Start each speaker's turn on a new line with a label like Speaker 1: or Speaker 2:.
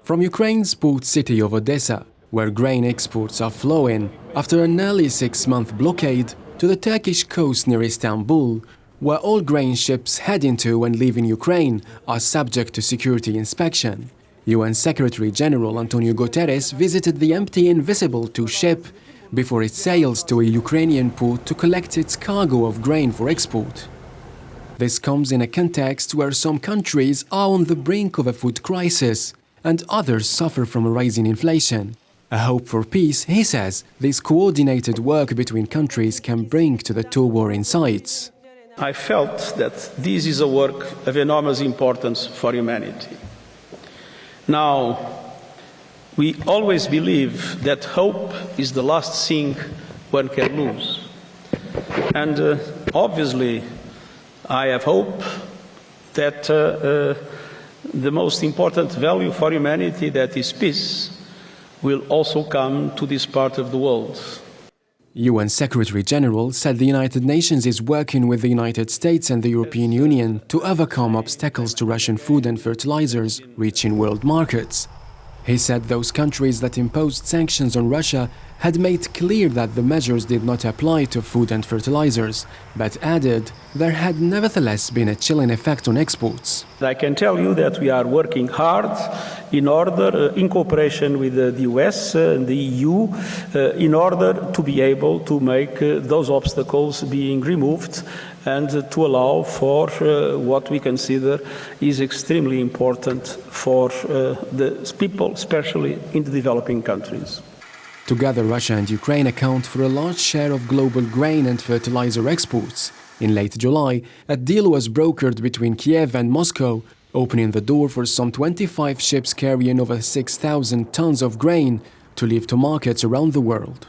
Speaker 1: From Ukraine's port city of Odessa, where grain exports are flowing after a nearly 6-month blockade, to the Turkish coast near Istanbul, where all grain ships heading to and leaving Ukraine are subject to security inspection. UN Secretary-General Antonio Guterres visited the empty Invisible 2 ship before it sails to a Ukrainian port to collect its cargo of grain for export. This comes in a context where some countries are on the brink of a food crisis and others suffer from a rising inflation. A hope for peace, he says, this coordinated work between countries can bring to the two warring sides.
Speaker 2: I felt that this is a work of enormous importance for humanity. Now, we always believe that hope is the last thing one can lose. And obviously, I have hope that the most important value for humanity, that is peace, will also come to this part of the world.
Speaker 1: UN Secretary-General said the United Nations is working with the United States and the European Union to overcome obstacles to Russian food and fertilizers reaching world markets. He said those countries that imposed sanctions on Russia had made clear that the measures did not apply to food and fertilizers, but added there had nevertheless been a chilling effect on exports.
Speaker 2: I can tell you that we are working hard in order, in cooperation with the US and the EU, in order to be able to make those obstacles being removed and to allow for what we consider is extremely important for the people, especially in the developing countries.
Speaker 1: Together, Russia and Ukraine account for a large share of global grain and fertilizer exports. In late July, a deal was brokered between Kiev and Moscow, opening the door for some 25 ships carrying over 6,000 tons of grain to leave to markets around the world.